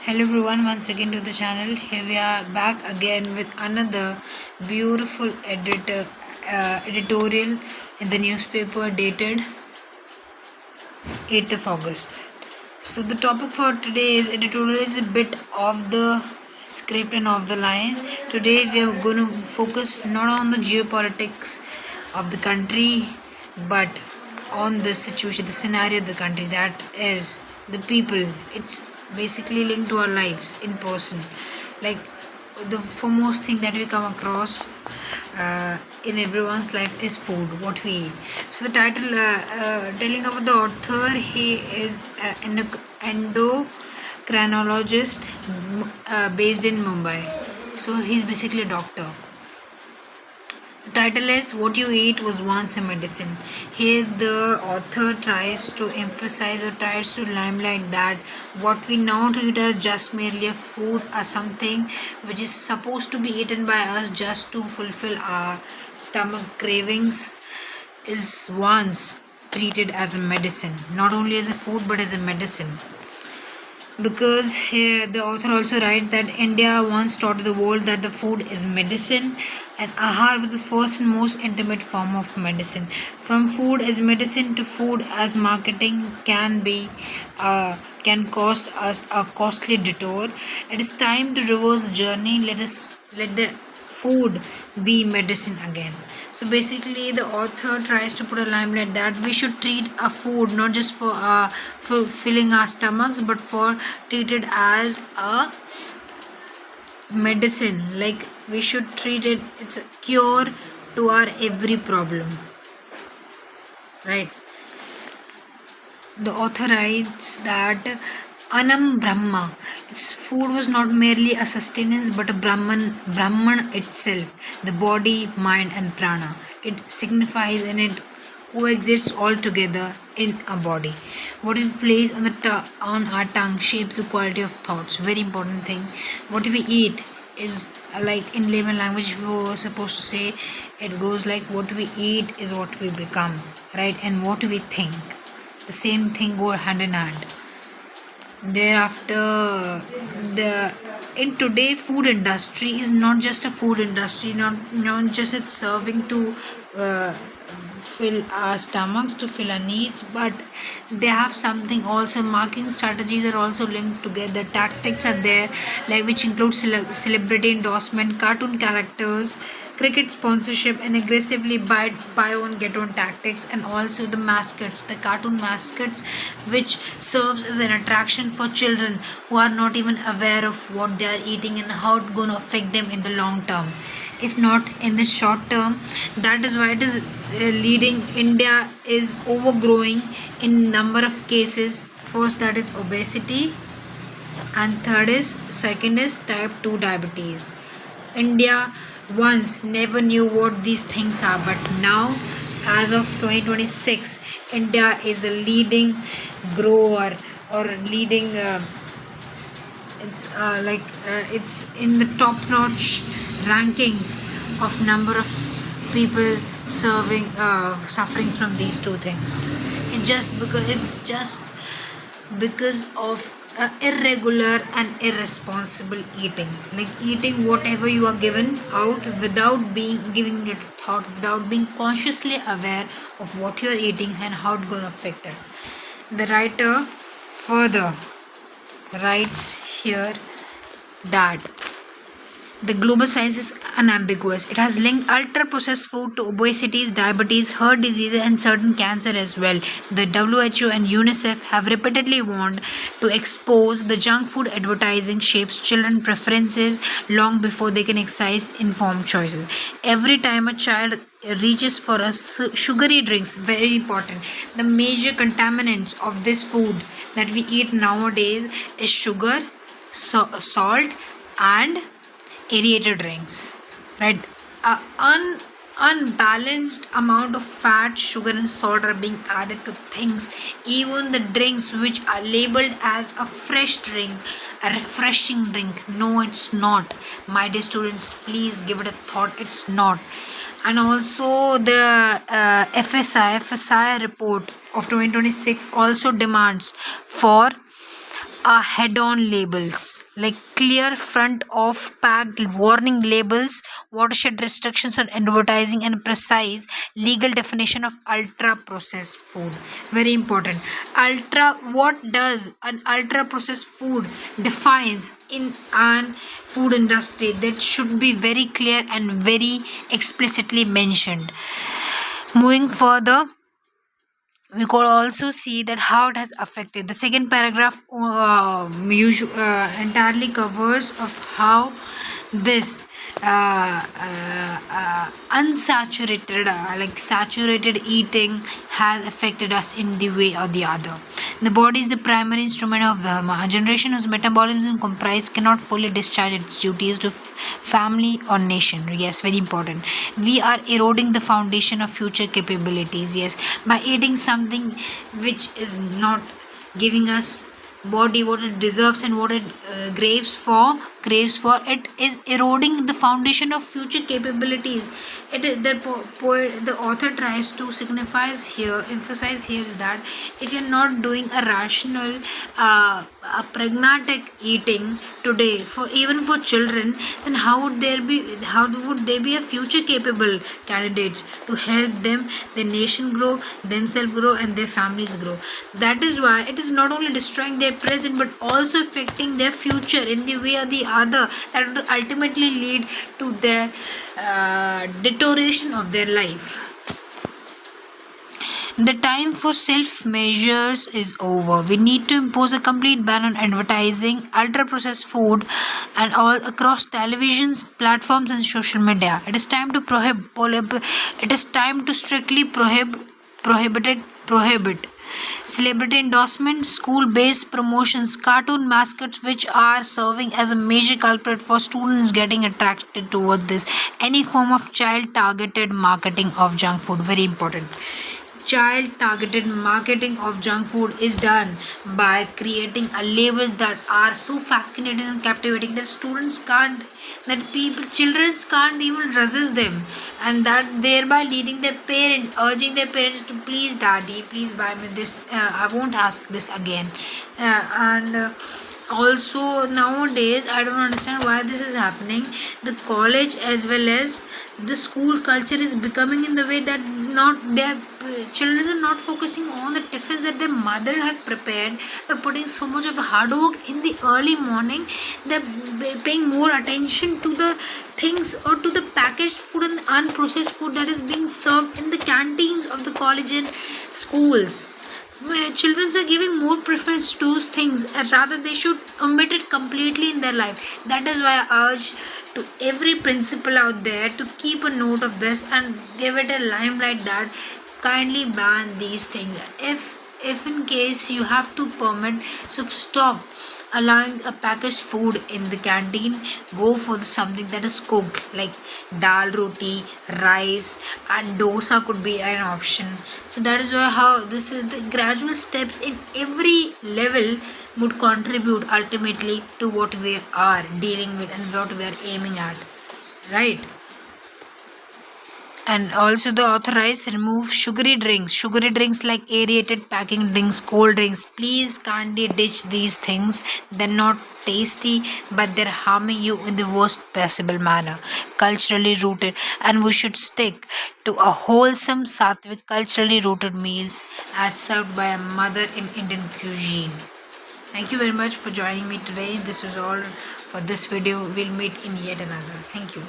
Hello everyone, once again to the channel. Here we are back again with another beautiful editorial in the newspaper dated 8th of August. So the topic for today's editorial is a bit off the script and off the line. Today we are going to focus not on the geopolitics of the country but on the situation, the scenario of the country, that is the people. It's basically linked to our lives in person. Like the foremost thing that we come across in everyone's life is food, what we eat. So the title telling about the author, he is an endocrinologist based in Mumbai. So he's basically a doctor. The title is What You Eat Was Once a Medicine. Here the author tries to emphasize or tries to limelight that what we now treat as just merely a food or something which is supposed to be eaten by us just to fulfill our stomach cravings is once treated as a medicine. Not only as a food but as a medicine. Because here the author also writes that India once taught the world that the food is medicine, and ahar was the first and most intimate form of medicine. From food as medicine to food as marketing can cost us a costly detour. It is time to reverse the journey. Let the food be medicine again. So basically the author tries to put a limelight that we should treat a food not just for filling our stomachs but for treat it as a medicine. Like we should treat it, it's a cure to our every problem, right? The author writes that Anam Brahma. Its food was not merely a sustenance but a Brahman itself, the body, mind, and prana. It signifies and it coexists all together in a body. What we place on on our tongue shapes the quality of thoughts. Very important thing. What we eat is like in layman language, if we were supposed to say, it goes like what we eat is what we become, right? And what we think, the same thing go hand in hand. Thereafter, the in today food industry is not just a food industry, not just it's serving to fill our stomachs, to fill our needs, but they have something also. Marketing strategies are also linked together, tactics are there, like which include celebrity endorsement, cartoon characters, cricket sponsorship, and aggressively buy one get one tactics, and also the mascots, the cartoon mascots, which serves as an attraction for children who are not even aware of what they are eating and how it's going to affect them in the long term, if not in the short term. That is why it is leading. India is overgrowing in number of cases. First, that is obesity, and second is type 2 diabetes. India once never knew what these things are, but now, as of 2026, India is a leading grower or leading it's in the top notch rankings of number of people suffering from these two things. It's just because of irregular and irresponsible eating, like eating whatever you are given out without being giving it thought, without being consciously aware of what you are eating and how it's going to affect it. The writer further writes here that the global science is unambiguous. It has linked ultra processed food to obesity, diabetes, heart disease, and certain cancer as well. The WHO and UNICEF have repeatedly warned to expose the junk food advertising shapes children's preferences long before they can exercise informed choices. Every time a child reaches for a sugary drinks, very important, the major contaminants of this food that we eat nowadays is sugar, salt, and aerated drinks, right? Unbalanced amount of fat, sugar, and salt are being added to things. Even the drinks which are labeled as a fresh drink, a refreshing drink, no, it's not. My dear students, please give it a thought. It's not. And also the FSI report of 2026 also demands for are head-on labels, like clear front of packed warning labels, watershed restrictions on advertising, and precise legal definition of ultra processed food. Very important. What does an ultra processed food defines in an food industry? That should be very clear and very explicitly mentioned. Moving further, we could also see that how it has affected. The second paragraph entirely covers of how this unsaturated like saturated eating has affected us in the way or the other. The body is the primary instrument of the generation whose metabolism comprised cannot fully discharge its duties to family or nation. Yes, very important. We are eroding the foundation of future capabilities. Yes, by eating something which is not giving us body what it deserves and what it craves for, it is eroding the foundation of future capabilities. It is the author tries to emphasize here is that if you're not doing a rational a pragmatic eating today for even for children, then how would they be a future capable candidates to help them, their nation grow, themselves grow, and their families grow. That is why it is not only destroying their present but also affecting their future in the way or the other that would ultimately lead to their deterioration of their life. The time for self measures is over. We need to impose a complete ban on advertising ultra processed food and all across televisions, platforms, and social media. It is time to strictly prohibit celebrity endorsement, school-based promotions, cartoon mascots, which are serving as a major culprit for students getting attracted toward this. Any form of child-targeted marketing of junk food, very important. Child targeted marketing of junk food is done by creating labels that are so fascinating and captivating that children can't even resist them, and that thereby leading their parents, urging their parents to please daddy, please buy me this, I won't ask this again. And also nowadays I don't understand why this is happening. The college as well as the school culture is becoming in the way that not their children are not focusing on the tiffins that their mother have prepared by putting so much of hard work in the early morning. They're paying more attention to the things or to the packaged food and unprocessed food that is being served in the canteens of the college and schools, where children are giving more preference to those things, rather they should omit it completely in their life. That is why I urge to every principal out there to keep a note of this and give it a limelight that kindly ban these things. If in case you have to permit, so stop allowing a packaged food in the canteen. Go for something that is cooked, like dal roti, rice, and dosa could be an option. So that is why how this is the gradual steps in every level would contribute ultimately to what we are dealing with and what we are aiming at, right? And also the authorized remove sugary drinks like aerated packing drinks, cold drinks. Please kindly ditch these things. They're not tasty, but they're harming you in the worst possible manner. Culturally rooted, and we should stick to a wholesome sattvic culturally rooted meals as served by a mother in Indian cuisine. Thank you very much for joining me today. This was all for this video. We'll meet in yet another. Thank you.